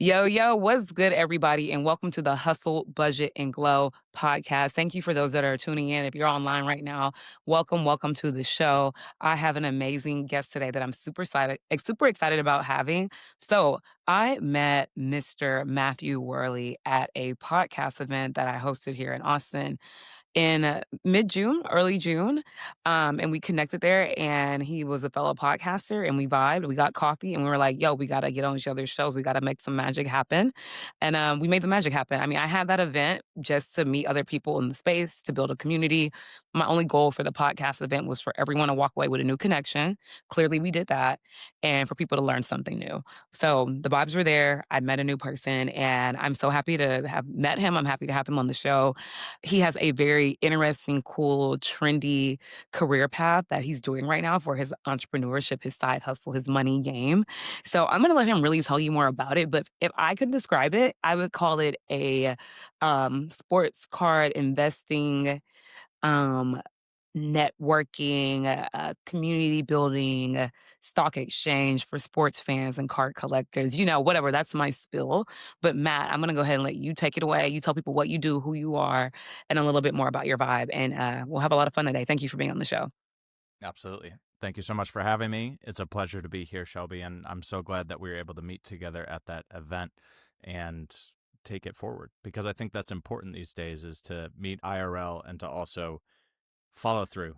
Yo, yo, what's good, everybody? And welcome to the Hustle, Budget, and Glow podcast. Thank you for those that are tuning in. If you're online right now, welcome to the show. I have an amazing guest today that I'm super excited about having. So I met Mr. Matthew Worley at a podcast event that I hosted here in Austin in mid-June, early June, and we connected there, and he was a fellow podcaster, and we vibed, we got coffee, and we were like, "Yo, we gotta get on each other's shows, we gotta make some magic happen," and, we made the magic happen. I mean, I had that event just to meet other people in the space, to build a community. My only goal for the podcast event was for everyone to walk away with a new connection. Clearly, we did that, and for people to learn something new. So, the vibes were there, I met a new person, and I'm so happy to have met him, I'm happy to have him on the show. He has a very interesting, cool, trendy career path that he's doing right now for his entrepreneurship, his side hustle, his money game. So I'm gonna let him really tell you more about it. But if I could describe it, I would call it a sports card investing, um, networking, community building, stock exchange for sports fans and card collectors, whatever. That's my spill. But Matt, I'm going to go ahead and let you take it away. You tell people what you do, who you are, and a little bit more about your vibe. And we'll have a lot of fun today. Thank you for being on the show. Absolutely. Thank you so much for having me. It's a pleasure to be here, Shelby, and I'm so glad that we were able to meet together at that event and take it forward because I think that's important these days is to meet IRL and to also follow through.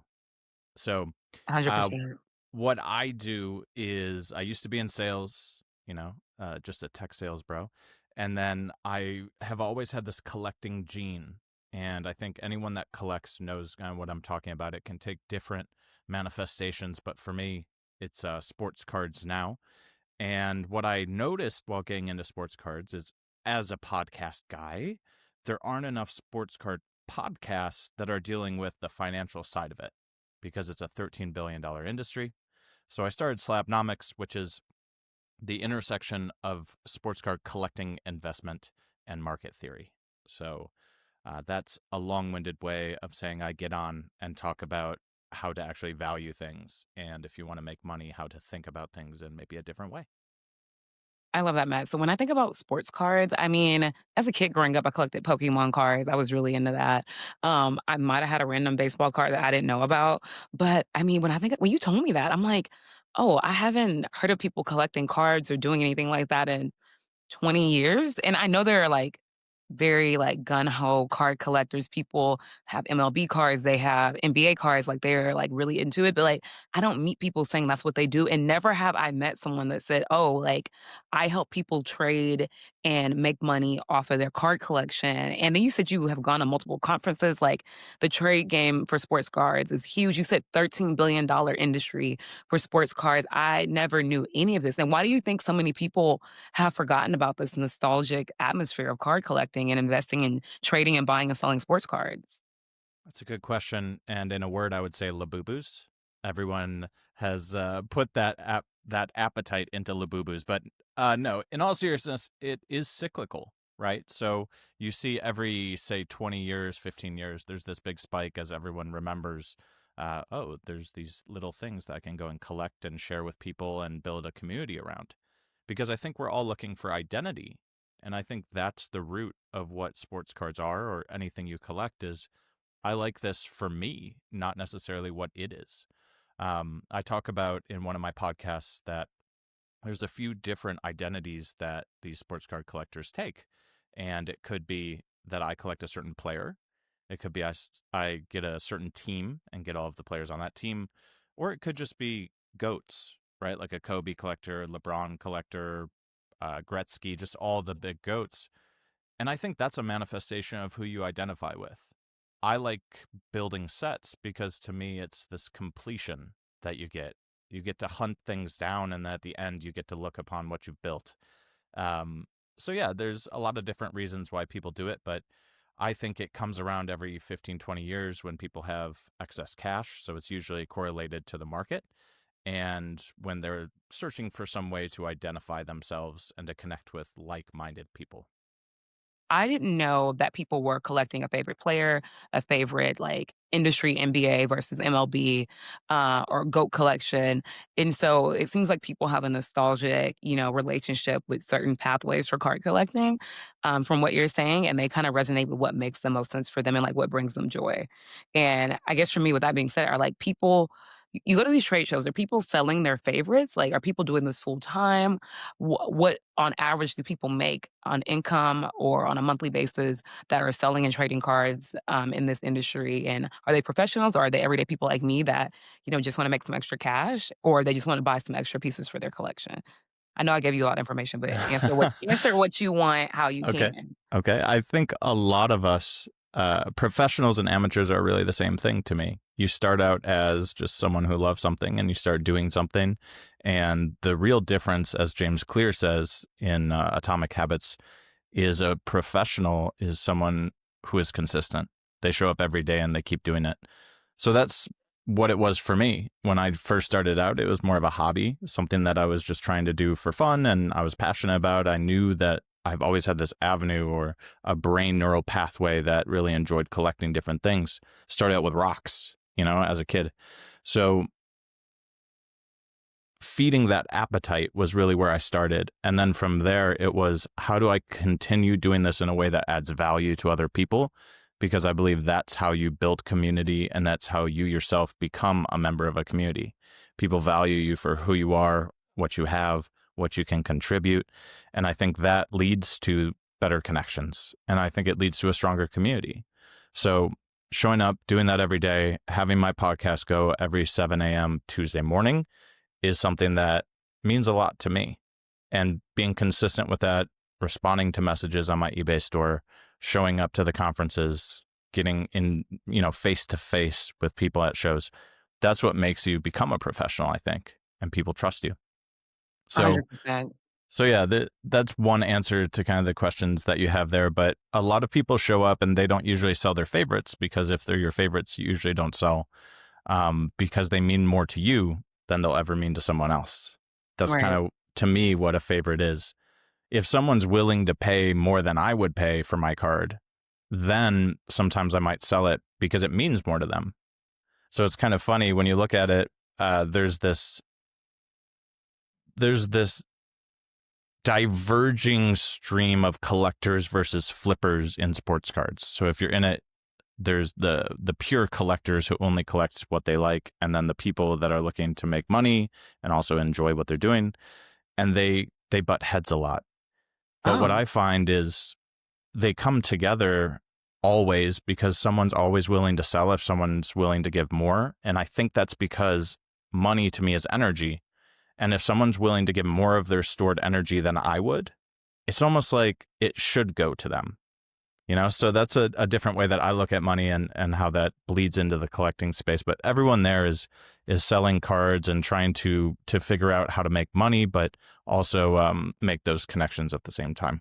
So, uh, 100%. what I do is I used to be in sales, just a tech sales bro. And then I have always had this collecting gene. And I think anyone that collects knows kind of what I'm talking about. It can take different manifestations, but for me, it's sports cards now. And what I noticed while getting into sports cards is as a podcast guy, there aren't enough sports card podcasts that are dealing with the financial side of it because it's a $13 billion industry. So I started Slabnomics, which is the intersection of sports card collecting, investment, and market theory. So that's a long-winded way of saying I get on and talk about how to actually value things, and if you want to make money, how to think about things in maybe a different way. I love that, Matt. So when I think about sports cards, I mean, as a kid growing up, I collected Pokemon cards. I was really into that. I might have had a random baseball card that I didn't know about. But I mean, when you told me that, I'm like, oh, I haven't heard of people collecting cards or doing anything like that in 20 years. And I know there are like very like gun ho card collectors. People have MLB cards, they have NBA cards, like they're like really into it. But like I don't meet people saying that's what they do. And never have I met someone that said, oh, like I help people trade and make money off of their card collection. And then you said you have gone to multiple conferences. Like the trade game for sports cards is huge. You said $13 billion industry for sports cards. I never knew any of this. And why do you think so many people have forgotten about this nostalgic atmosphere of card collecting and investing in trading and buying and selling sports cards? That's a good question, and in a word, I would say labubus. Everyone has put that appetite into labubus, but no. In all seriousness, it is cyclical, right? So you see every say 20 years, 15 years, there's this big spike as everyone remembers. Oh, there's these little things that I can go and collect and share with people and build a community around, because I think we're all looking for identity, and I think that's the root of what sports cards are or anything you collect is I like this for me, not necessarily what it is. I talk about in one of my podcasts that there's a few different identities that these sports card collectors take. And it could be that I collect a certain player. It could be I get a certain team and get all of the players on that team. Or it could just be goats, right? Like a Kobe collector, LeBron collector, Gretzky, just all the big goats. And I think that's a manifestation of who you identify with. I like building sets because to me it's this completion that you get. You get to hunt things down, and at the end you get to look upon what you've built. Um, so yeah, there's a lot of different reasons why people do it, but I think it comes around every 15, 20 years when people have excess cash. So it's usually correlated to the market. And when they're searching for some way to identify themselves and to connect with like minded people. I didn't know that people were collecting a favorite player, a favorite like industry NBA versus MLB, or GOAT collection. And so it seems like people have a nostalgic, relationship with certain pathways for card collecting, from what you're saying, and they kind of resonate with what makes the most sense for them and like what brings them joy. And I guess for me, with that being said, are like people, you go to these trade shows, are people selling their favorites? Like, are people doing this full time? What on average do people make on income or on a monthly basis that are selling and trading cards, in this industry? And are they professionals or are they everyday people like me that, just want to make some extra cash or they just want to buy some extra pieces for their collection? I know I gave you a lot of information, but answer what you want, how you Okay. can. Okay. I think a lot of us, professionals and amateurs, are really the same thing to me. You start out as just someone who loves something and you start doing something. And the real difference, as James Clear says in Atomic Habits, is a professional is someone who is consistent. They show up every day and they keep doing it. So that's what it was for me. When I first started out, it was more of a hobby, something that I was just trying to do for fun and I was passionate about. I knew that I've always had this avenue or a brain neural pathway that really enjoyed collecting different things. Started out with rocks, as a kid. So feeding that appetite was really where I started. And then from there, it was how do I continue doing this in a way that adds value to other people? Because I believe that's how you build community and that's how you yourself become a member of a community. People value you for who you are, what you have, what you can contribute. And I think that leads to better connections. And I think it leads to a stronger community. So showing up, doing that every day, having my podcast go every 7 a.m. Tuesday morning is something that means a lot to me. And being consistent with that, responding to messages on my eBay store, showing up to the conferences, getting in, face to face with people at shows, that's what makes you become a professional, I think, and people trust you. So, 100%. so yeah, that's one answer to kind of the questions that you have there. But a lot of people show up and they don't usually sell their favorites because if they're your favorites, you usually don't sell, because they mean more to you than they'll ever mean to someone else. That's kind Right. of, to me, what a favorite is. If someone's willing to pay more than I would pay for my card, then sometimes I might sell it because it means more to them. So it's kind of funny when you look at it. There's this diverging stream of collectors versus flippers in sports cards. So if you're in it, there's the pure collectors who only collect what they like, and then the people that are looking to make money and also enjoy what they're doing, and they butt heads a lot. But what Oh, I find is they come together always because someone's always willing to sell if someone's willing to give more. And I think that's because money to me is energy. And if someone's willing to give more of their stored energy than I would, it's almost like it should go to them. So that's a different way that I look at money and how that bleeds into the collecting space. But everyone there is selling cards and trying to figure out how to make money, but also make those connections at the same time.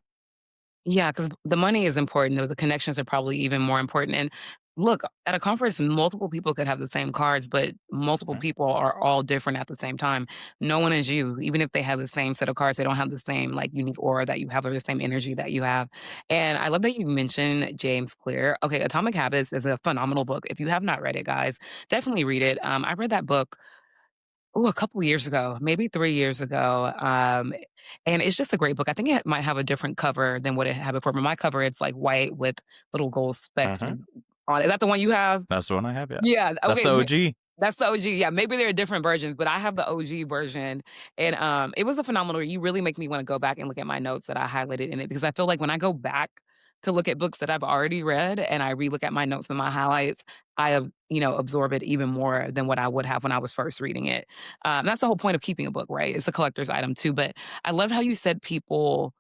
yeah, because the money is important, though the connections are probably even more important, and look, at a conference, multiple people could have the same cards, but multiple Right. people are all different at the same time. No one is you. Even if they have the same set of cards, they don't have the same, like, unique aura that you have or the same energy that you have, and I love that you mentioned James Clear. Okay, Atomic Habits is a phenomenal book. If you have not read it, guys, definitely read it. I read that book a couple years ago, maybe 3 years ago, and it's just a great book. I think it might have a different cover than what it had before, but my cover, it's, like, white with little gold specks Hmm. and on it. Is that the one you have? That's the one I have. Yeah, Yeah, that's okay, the OG. that's the OG, yeah, maybe there are different versions, but I have the OG version, and, it was a phenomenal read. You really make me wanna go back and look at my notes that I highlighted in it, because I feel like when I go back to look at books that I've already read and I relook at my notes and my highlights, I have, absorb it even more than what I would have when I was first reading it. That's the whole point of keeping a book, right? It's a collector's item too, but I loved how you said people,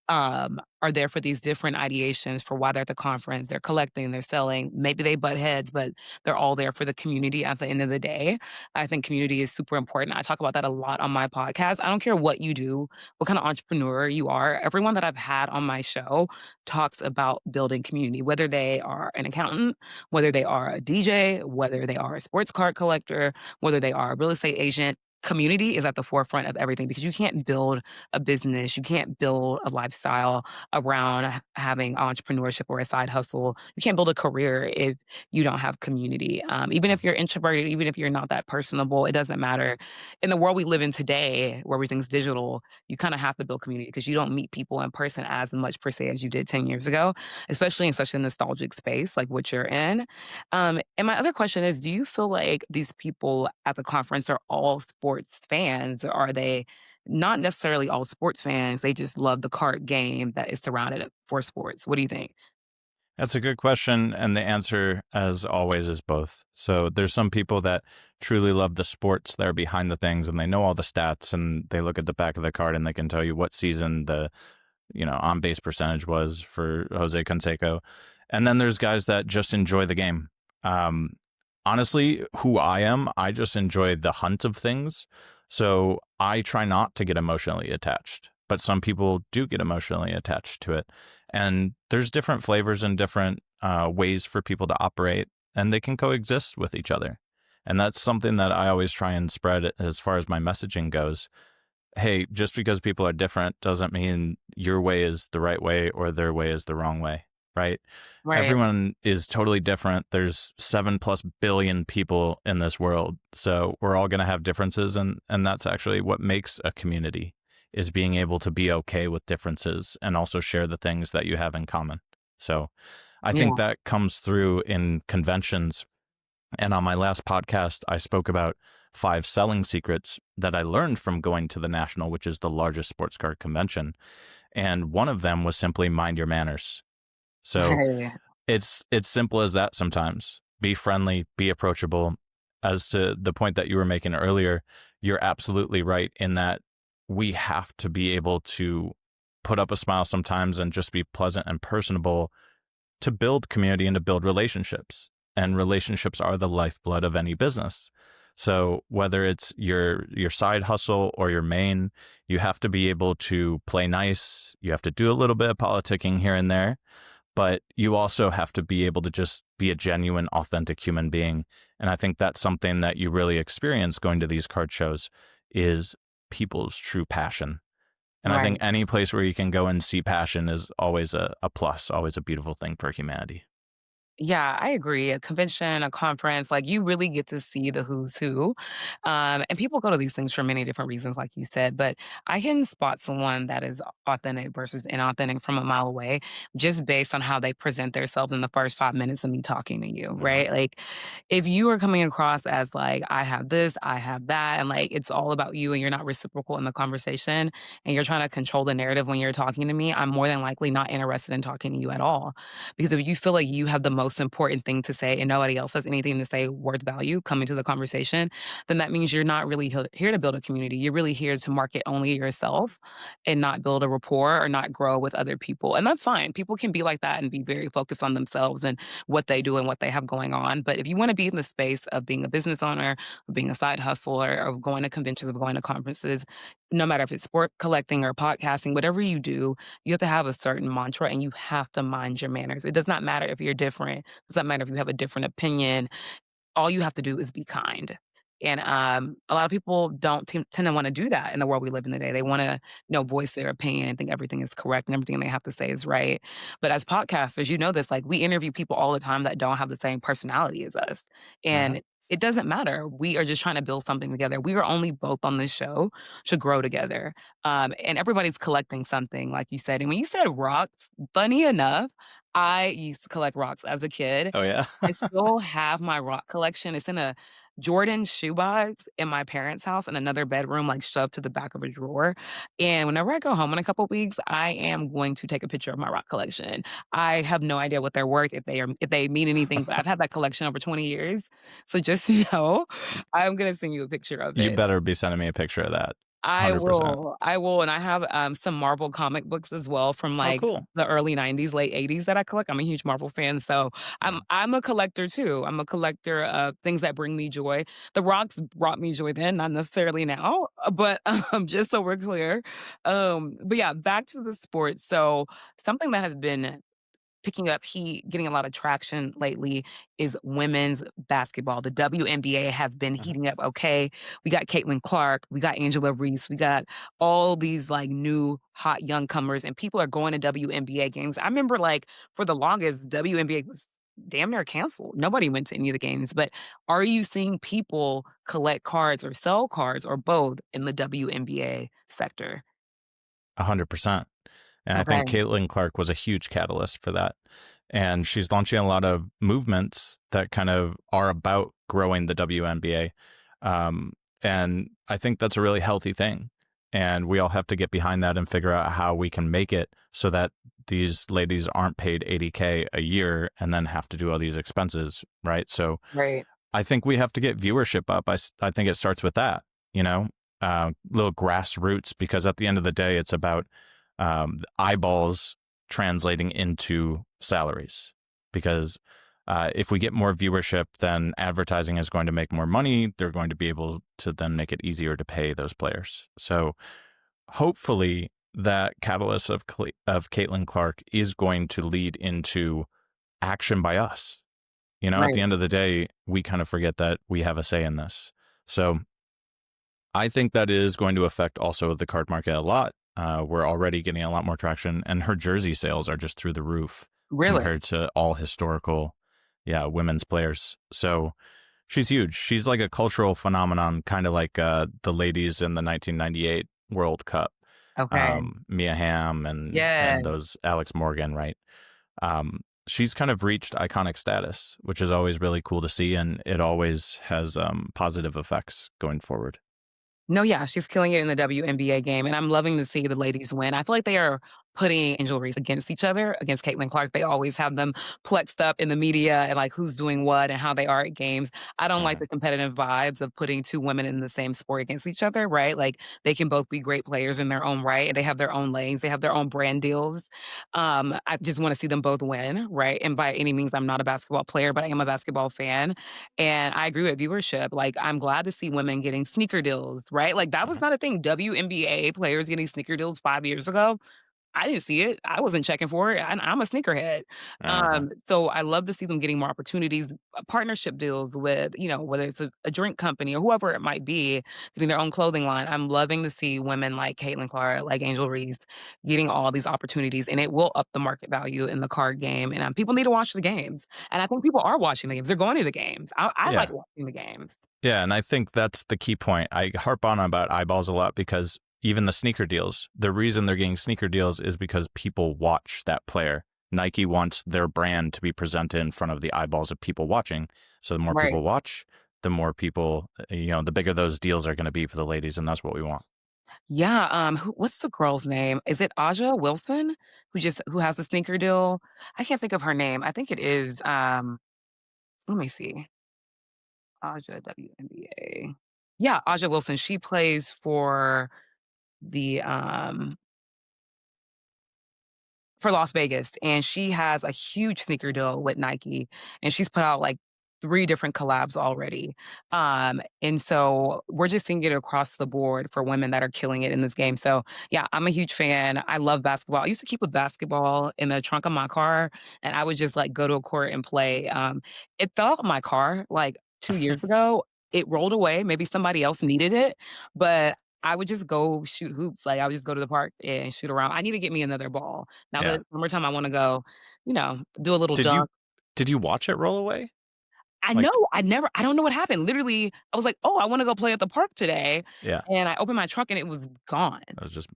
are there for these different ideations for why they're at the conference. They're collecting, they're selling, maybe they butt heads, but they're all there for the community at the end of the day. I think community is super important. I talk about that a lot on my podcast. I don't care what you do, what kind of entrepreneur you are. Everyone that I've had on my show talks about building community, whether they are an accountant, whether they are a DJ, whether they are a sports card collector, whether they are a real estate agent. community is at the forefront of everything because you can't build a business, you can't build a lifestyle around having entrepreneurship or a side hustle. You can't build a career if you don't have community. Even if you're introverted, even if you're not that personable, it doesn't matter. In the world we live in today, where everything's digital, you kind of have to build community because you don't meet people in person as much per se as you did 10 years ago, especially in such a nostalgic space like what you're in. And my other question is, do you feel like these people at the conference are all sports fans? Or are they not necessarily all sports fans? They just love the card game that is surrounded for sports. What do you think? That's a good question, and the answer, as always, is both. So there's some people that truly love the sports. They're behind the things, and they know all the stats, and they look at the back of the card, and they can tell you what season the on base percentage was for Jose Canseco. And then there's guys that just enjoy the game. Um, Honestly, who I am, I just enjoy the hunt of things. So I try not to get emotionally attached, but some people do get emotionally attached to it. And there's different flavors and different ways for people to operate, and they can coexist with each other. And that's something that I always try and spread as far as my messaging goes. Hey, just because people are different doesn't mean your way is the right way or their way is the wrong way, right? Right. Everyone is totally different. There's 7+ billion people in this world. So we're all going to have differences. And that's actually what makes a community, is being able to be okay with differences and also share the things that you have in common. So I think Yeah. that comes through in conventions. And on my last podcast, I spoke about 5 selling secrets that I learned from going to the National, which is the largest sports car convention. And one of them was simply mind your manners. So Right. it's simple as that sometimes. Be friendly, be approachable. As to the point that you were making earlier, you're absolutely right in that we have to be able to put up a smile sometimes and just be pleasant and personable to build community and to build relationships. And relationships are the lifeblood of any business. So whether it's your side hustle or your main, you have to be able to play nice. You have to do a little bit of politicking here and there, but you also have to be able to just be a genuine, authentic human being. And I think that's something that you really experience going to these card shows, is people's true passion. And I think Right. any place where you can go and see passion is always a plus, always a beautiful thing for humanity. Yeah, I agree. A convention, a conference, like you really get to see the who's who. And people go to these things for many different reasons, like you said, but I can spot someone that is authentic versus inauthentic from a mile away just based on how they present themselves in the first 5 minutes of me talking to you, Hmm. right? Like if you are coming across as like, I have this, I have that, and like it's all about you and you're not reciprocal in the conversation and you're trying to control the narrative when you're talking to me, I'm more than likely not interested in talking to you at all. Because if you feel like you have the most important thing to say and nobody else has anything to say worth value coming to the conversation, then that means you're not really here to build a community. You're really here to market only yourself and not build a rapport or not grow with other people. And that's fine. People can be like that and be very focused on themselves and what they do and what they have going on. But if you want to be in the space of being a business owner, of being a side hustler, or of going to conventions, of going to conferences, no matter if it's sport collecting or podcasting, whatever you do, you have to have a certain mantra and you have to mind your manners. It does not matter if you're different. It does not matter if you have a different opinion. All you have to do is be kind. And a lot of people don't tend to want to do that in the world we live in today. They want to, voice their opinion and think everything is correct and everything they have to say is right. But as podcasters, you know this, like we interview people all the time that don't have the same personality as us. Uh-huh. And it doesn't matter. We are just trying to build something together. We are only both on this show to grow together. And everybody's collecting something, like you said. And when you said rocks, funny enough, I used to collect rocks as a kid. Oh yeah. I still have my rock collection. It's in a Jordan shoebox in my parents' house in another bedroom, like shoved to the back of a drawer. And whenever I go home in a couple weeks, I am going to take a picture of my rock collection. I have no idea what they're worth, if they mean anything, but I've had that collection over 20 years. So just so I'm gonna send you a picture of You it. better be sending me a picture of that. I 100%. will, I will, and I have, some Marvel comic books as well from, Oh, like, cool. the early '90s, late '80s that I collect. I'm a huge Marvel fan, so I'm Mm. I'm a collector too. I'm a collector of things that bring me joy. The rocks brought me joy then, not necessarily now, but, just so we're clear. But yeah, back to the sports. So something that has been picking up heat, getting a lot of traction lately is women's basketball. The WNBA has been Mhm. heating up. Okay, we got Caitlin Clark, we got Angela Reese, we got all these like new hot young comers, and people are going to WNBA games. I remember like for the longest, WNBA was damn near canceled. Nobody went to any of the games. But are you seeing people collect cards or sell cards or both in the WNBA sector? 100%. And I think Okay, Caitlin Clark was a huge catalyst for that. And she's launching a lot of movements that kind of are about growing the WNBA. Um, and I think that's a really healthy thing. And we all have to get behind that and figure out how we can make it so that these ladies aren't paid 80K a year and then have to do all these expenses, right? So right, I think we have to get viewership up. I think it starts with that, you know, little grassroots, because at the end of the day, it's about eyeballs translating into salaries. Because if we get more viewership, then advertising is going to make more money. They're going to be able to then make it easier to pay those players. So hopefully, that catalyst of Caitlin Clark is going to lead into action by us. You know, at the right. end of the day, we kind of forget that we have a say in this. So I think that is going to affect also the card market a lot. We're already getting a lot more traction, and her jersey sales are just through the roof Really? compared to all historical, yeah, women's players. So she's huge. She's like a cultural phenomenon, kind of like the ladies in the 1998 World Cup, Okay. Mia Hamm Yeah. and those Alex Morgan, right? She's kind of reached iconic status, which is always really cool to see, and it always has positive effects going forward. No, yeah, she's killing it in the WNBA game, and I'm loving to see the ladies win. I feel like they are putting Angel Reese against each other, against Caitlin Clark. They always have them plexed up in the media and like who's doing what and how they are at games. I don't like Mhm. the competitive vibes of putting two women in the same sport against each other, right? Like they can both be great players in their own right, and they have their own lanes, they have their own brand deals. I just want to see them both win, right? And by any means, I'm not a basketball player, but I am a basketball fan. And I agree with viewership. Like, I'm glad to see women getting sneaker deals, right? Like, that was Mhm. not a thing. WNBA players getting sneaker deals 5 years ago. I didn't see it. I wasn't checking for it. I'm a sneakerhead. Uh-huh. So I love to see them getting more opportunities, partnership deals with, whether it's a drink company or whoever it might be, getting their own clothing line. I'm loving to see women like Caitlin Clark, like Angel Reese, getting all these opportunities, and it will up the market value in the card game. And people need to watch the games. And I think people are watching the games. They're going to the games. I like Yeah. watching the games. Yeah, and I think that's the key point. I harp on about eyeballs a lot because even the sneaker deals, the reason they're getting sneaker deals is because people watch that player. Nike wants their brand to be presented in front of the eyeballs of people watching. So the more Right. people watch, the more people, the bigger those deals are going to be for the ladies, and that's what we want. Yeah, what's the girl's name? Is it Aja Wilson who has the sneaker deal? I can't think of her name. I think it is, let me see. Aja WNBA. Yeah, Aja Wilson. She plays the, um for Las Vegas, and she has a huge sneaker deal with Nike, and she's put out, like, 3 different collabs already. And so we're just seeing it across the board for women that are killing it in this game. So, yeah, I'm a huge fan. I love basketball. I used to keep a basketball in the trunk of my car, and I would just, like, go to a court and play. It fell out of my car, like, 2 years ago. It rolled away. Maybe somebody else needed it, but I would just go shoot hoops. Like, I would just go to the park and shoot around. I need to get me another ball. Now that Yeah. it's summertime, I wanna go, do a little Did you dunk. did you watch it roll away? I know, Like, I don't know what happened. Literally, I was like, "Oh, I wanna go play at the park today," yeah, and I opened my trunk and it was gone. that was just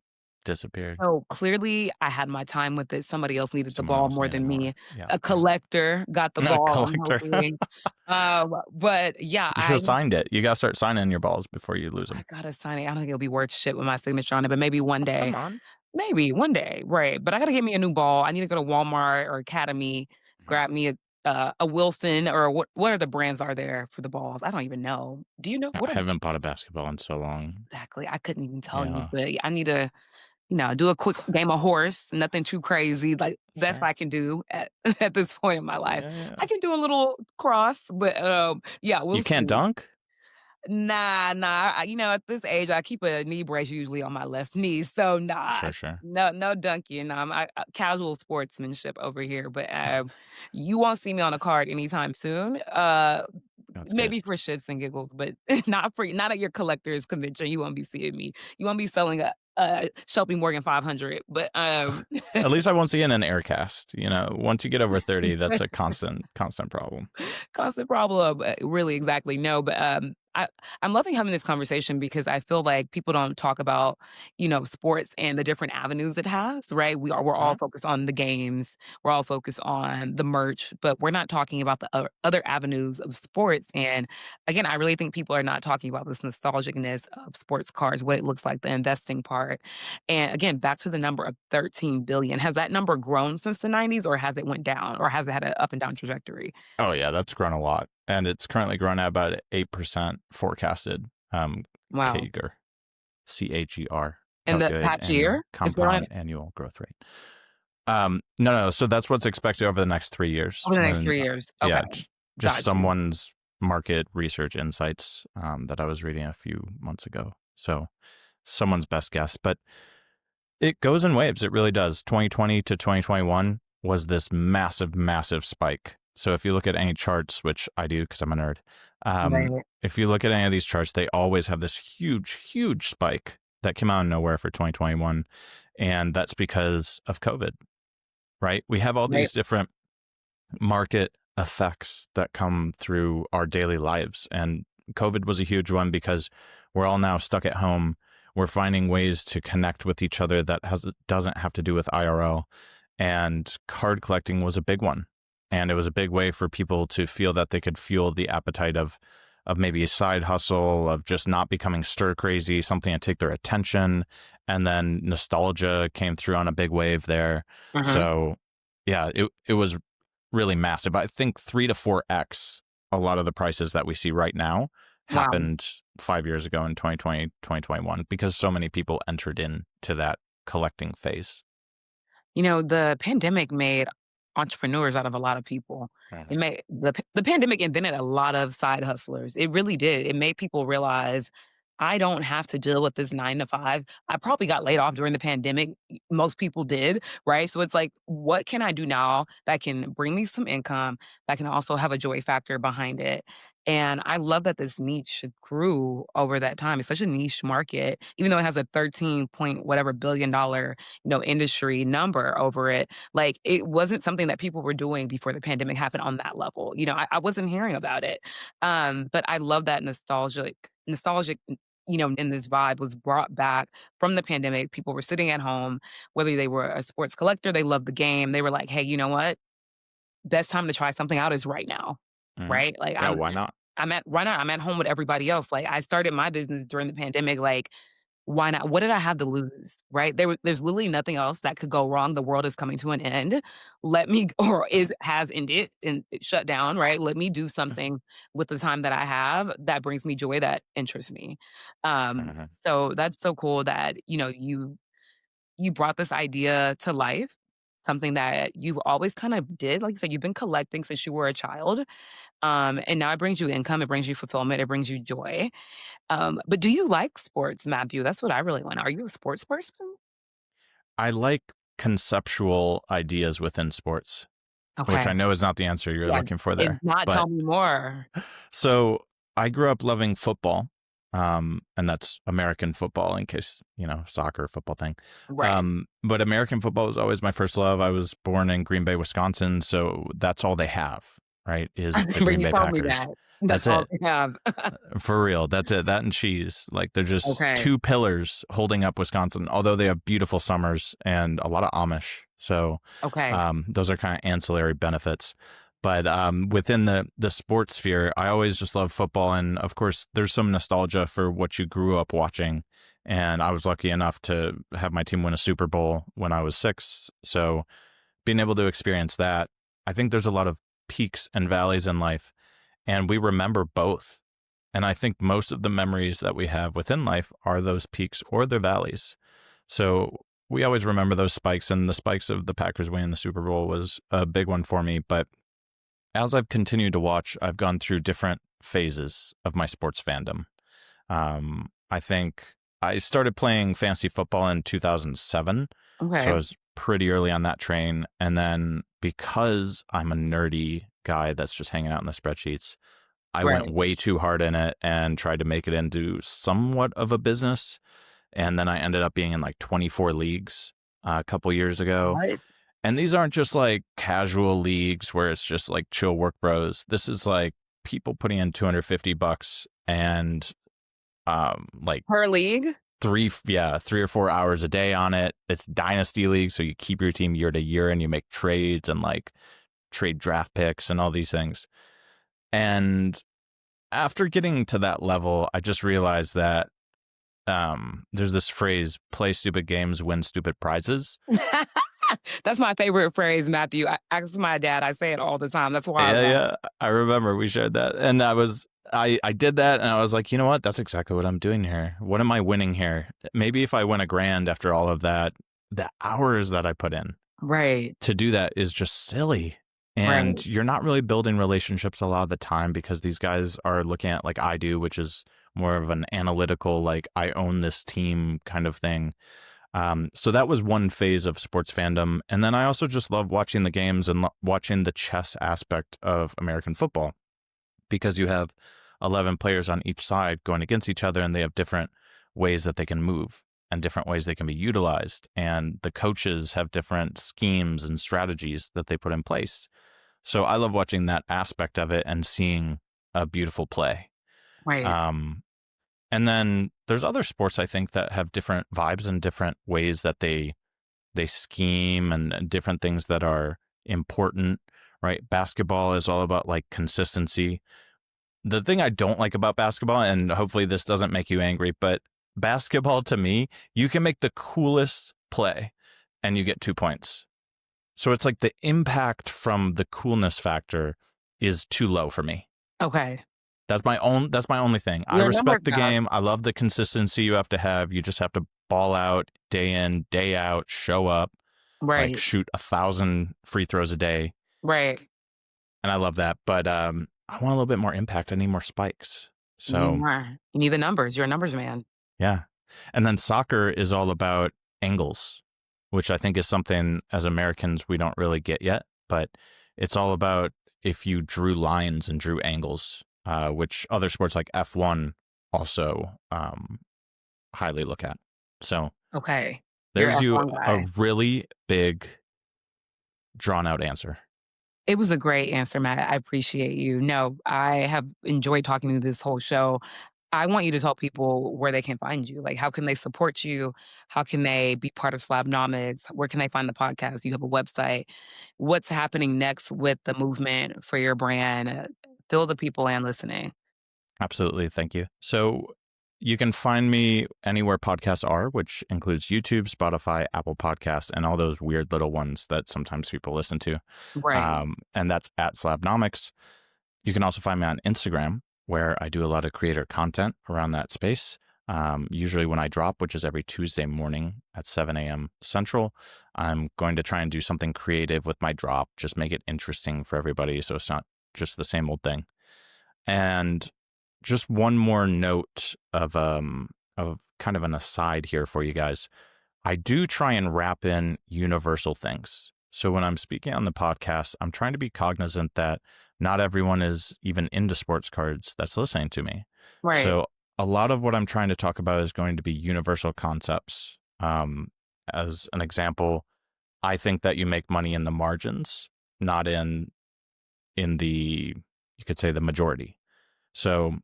disappeared. So, clearly, I had my time with it. Somebody else needed the Someone ball else more needed than me. more. Yeah, A yeah. collector got the A ball, I'm collector. hoping. But yeah, You should have signed it. You gotta start signing your balls before you lose I them. gotta sign it. I don't think it'll be worth shit with my signature on it, but maybe one Oh, come day. on. Maybe one day, right? But I gotta get me a new ball. I need to go to Walmart or Academy, Mhm. grab me a Wilson or what are the brands are there for the balls? I don't even know. Do you know I what are the haven't bought a basketball in so long. exactly? I couldn't even tell you, Yeah, but I need to, do a quick game of horse. Nothing too crazy. Like best sure. I can do at at this point in my life. Yeah, yeah. I can do a little cross, but yeah, we'll You can't see. dunk? Nah. At this age, I keep a knee brace usually on my left knee, so nah. Sure, sure. No dunking. Casual sportsmanship over here, but you won't see me on a card anytime soon. That's good. Maybe for shits and giggles, but not at your collector's convention. You won't be seeing me. You won't be selling a Shelbie Morgan 500, but At least I won't see it in an aircast. Once you get over 30, that's a constant problem. constant problem. Really, exactly. No, but I'm loving having this conversation because I feel like people don't talk about, sports and the different avenues it has, right? We're all Mhm. focused on the games, we're all focused on the merch, but we're not talking about the other avenues of sports. And again, I really think people are not talking about this nostalgicness of sports cards, what it looks like, the investing part. And again, back to the number of 13 billion. Has that number grown since the 90s or has it went down or has it had an up and down trajectory? Oh yeah, that's grown a lot, and it's currently grown at about 8% forecasted. Wow. CAGR, CAGR, In the calculated past annual year? Is growing compound annual growth rate. No. So that's what's expected over the next 3 years. over the next When, 3 years. Okay, yeah, just got you. someone's market research insights that I was reading a few months ago. So someone's best guess, but it goes in waves. It really does. 2020 to 2021 was this massive, massive spike. So if you look at any charts, which I do because I'm a nerd, Right. if you look at any of these charts, they always have this huge, huge spike that came out of nowhere for 2021. And that's because of COVID, right? We have all Right. these different market effects that come through our daily lives. And COVID was a huge one because we're all now stuck at home. We're finding ways to connect with each other that doesn't have to do with IRL. And card collecting was a big one. And it was a big way for people to feel that they could fuel the appetite of maybe a side hustle, of just not becoming stir crazy, something to take their attention. And then nostalgia came through on a big wave there. Mhm. So yeah, it was really massive. I think 3 to 4x a lot of the prices that we see right now Wow. happened 5 years ago in 2020, 2021, because so many people entered into that collecting phase. The pandemic made entrepreneurs out of a lot of people. It Mhm. made the pandemic invented a lot of side hustlers. It really did. It made people realize I don't have to deal with this 9 to 5. I probably got laid off during the pandemic. Most people did, right? So it's like, what can I do now that can bring me some income, that can also have a joy factor behind it? And I love that this niche grew over that time. It's such a niche market, even though it has a 13 point whatever billion-dollar industry number over it. Like it wasn't something that people were doing before the pandemic happened on that level. I wasn't hearing about it. But I love that nostalgic, in this vibe was brought back from the pandemic. People were sitting at home, whether they were a sports collector, they loved the game. They were like, hey, you know what? Best time to try something out is right now. Mhm. Right? Like Yeah, why not? I'm at why not? I'm at home with everybody else. Like I started my business during the pandemic. Like why not? What did I have to lose, right? There's literally nothing else that could go wrong. The world is coming to an end. Let me or is has ended and it shut down, right? Let me do something with the time that I have that brings me joy, that interests me. Mhm. So that's so cool that, you brought this idea to life, something that you've always kind of did. Like you said, you've been collecting since you were a child. And now it brings you income, it brings you fulfillment, it brings you joy. But do you like sports, Matthew? That's what I really want. Are you a sports person? I like conceptual ideas within sports, which Okay. I know is not the answer you're Yeah. looking for If there. not, But tell me more. so I grew up loving football, and that's American football, in case, soccer, football thing. Right. But American football was always my first love. I was born in Green Bay, Wisconsin, so that's all they have, right? I Is the remember Green you Bay told me that. Packers. That's That's all it. they have. For real. That's it. That and cheese. Like they're just Okay. two pillars holding up Wisconsin, although they have beautiful summers and a lot of Amish. So Okay. those are kind of ancillary benefits. But within the sports sphere, I always just love football. And of course, there's some nostalgia for what you grew up watching. And I was lucky enough to have my team win a Super Bowl when I was 6. So being able to experience that, I think there's a lot of peaks and valleys in life. And we remember both. And I think most of the memories that we have within life are those peaks or the valleys. So we always remember those spikes, and the spikes of the Packers winning the Super Bowl was a big one for me. But as I've continued to watch, I've gone through different phases of my sports fandom. I think I started playing fantasy football in 2007, so I Okay. was pretty early on that train. And then because I'm a nerdy guy that's just hanging out in the spreadsheets, I went Right. way too hard in it and tried to make it into somewhat of a business. And then I ended up being in like 24 leagues a couple years ago. What? And these aren't just like casual leagues where it's just like chill work bros. This is like people putting in $250 and like Per league? 3 or 4 hours a day on it. It's dynasty league, so you keep your team year to year and you make trades and like trade draft picks and all these things. And after getting to that level, I just realized that there's this phrase: play stupid games, win stupid prizes. That's my favorite phrase, Matthew. I ask my dad. I say it all the time. That's why I Yeah, laugh. yeah. I remember we shared that. And I did that and I was like, you know what? That's exactly what I'm doing here. What am I winning here? Maybe if I win $1,000 after all of that, the hours that I put in Right. to do that is just silly. Right. And you're not really building relationships a lot of the time because these guys are looking at like I do, which is more of an analytical, like I own this team kind of thing. So that was one phase of sports fandom. And then I also just love watching the games and watching the chess aspect of American football because you have 11 players on each side going against each other and they have different ways that they can move and different ways they can be utilized. And the coaches have different schemes and strategies that they put in place. So I love watching that aspect of it and seeing a beautiful play. Right. And then there's other sports I think that have different vibes and different ways that they scheme and different things that are important, right? Basketball is all about like consistency. The thing I don't like about basketball, and hopefully this doesn't make you angry, but basketball to me, you can make the coolest play and you get 2 points. So it's like the impact from the coolness factor is too low for me. Okay. That's my only thing. I You're a numbers respect the guy. game. I love the consistency you have to have. You just have to ball out day in, day out, show up, like Right. shoot 1,000 free throws a day. Right. And I love that. But I want a little bit more impact. I need more spikes. You So are. You need the numbers. You're a numbers man. yeah. And then soccer is all about angles, which I think is something as Americans we don't really get yet. But it's all about if you drew lines and drew angles, which other sports like F1 also highly look at. So Okay. You're there's you F1 a guy. really big, drawn out answer. It was a great answer, Matt. I appreciate you. No, I have enjoyed talking to you this whole show. I want you to tell people where they can find you. Like, how can they support you? How can they be part of Slabnomics? Where can they find the podcast? You have a website. What's happening next with the movement for your brand? Fill the people and listening. Absolutely. Thank you. So you can find me anywhere podcasts are, which includes YouTube, Spotify, Apple Podcasts, and all those weird little ones that sometimes people listen to. Right. And that's at Slabnomics. You can also find me on Instagram, where I do a lot of creator content around that space. Usually when I drop, which is every Tuesday morning at 7 a.m. Central, I'm going to try and do something creative with my drop, just make it interesting for everybody so it's not just the same old thing. And just one more note of kind of an aside here for you guys. I do try and wrap in universal things. So when I'm speaking on the podcast, I'm trying to be cognizant that not everyone is even into sports cards that's listening to me. Right. So a lot of what I'm trying to talk about is going to be universal concepts. As an example, I think that you make money in the margins, not in the, you could say, the majority. So,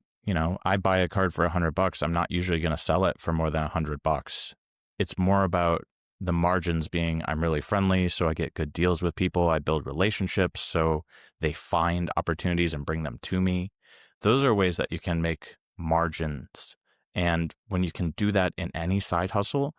I buy a card for $100. I'm not usually going to sell it for more than $100. It's more about the margins being I'm really friendly, so I get good deals with people. I build relationships, so they find opportunities and bring them to me. Those are ways that you can make margins. And when you can do that in any side hustle,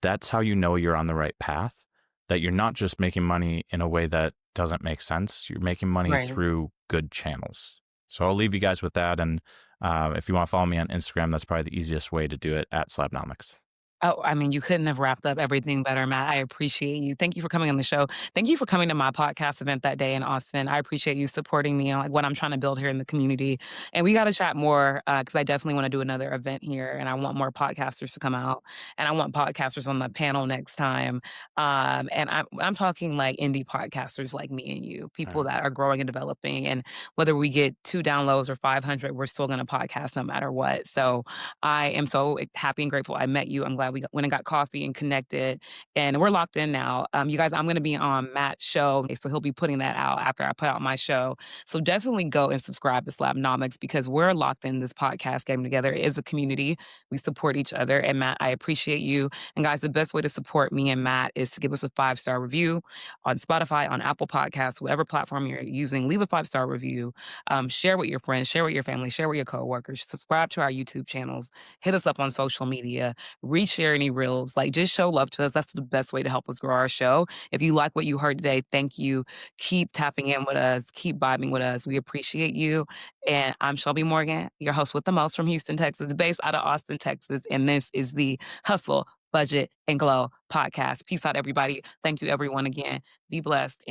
that's how you know you're on the right path, that you're not just making money in a way that doesn't make sense. You're making money Right. through good channels. So I'll leave you guys with that. And if you want to follow me on Instagram, that's probably the easiest way to do it at Slabnomics. Oh, I mean, you couldn't have wrapped up everything better, Matt. I appreciate you. Thank you for coming on the show. Thank you for coming to my podcast event that day in Austin. I appreciate you supporting me on like what I'm trying to build here in the community. And we got to chat more because I definitely want to do another event here, and I want more podcasters to come out, and I want podcasters on the panel next time. And I'm talking like indie podcasters like me and you, people Uh, that are growing and developing. And whether we get 2 downloads or 500, we're still going to podcast no matter what. So I am so happy and grateful I met you. I'm glad we went and got coffee and connected, and we're locked in now. You guys, I'm going to be on Matt's show, so he'll be putting that out after I put out my show. So definitely go and subscribe to Slabnomics because we're locked in this podcast game together. It is a community. We support each other. And Matt, I appreciate you. And guys, the best way to support me and Matt is to give us a 5-star review on Spotify, on Apple Podcasts, whatever platform you're using. Leave a 5-star review. Share with your friends, share with your family, share with your coworkers. Subscribe to our YouTube channels. Hit us up on social media, reshare any reels, like just show love to us. That's the best way to help us grow our show. If you like what you heard today, thank you. Keep tapping in with us, keep vibing with us. We appreciate you. And I'm Shelbie Morgan, your host with the most from Houston, Texas, based out of Austin, Texas. And this is the Hustle, Budget, and Glow podcast. Peace out, everybody. Thank you, everyone, again. Be blessed.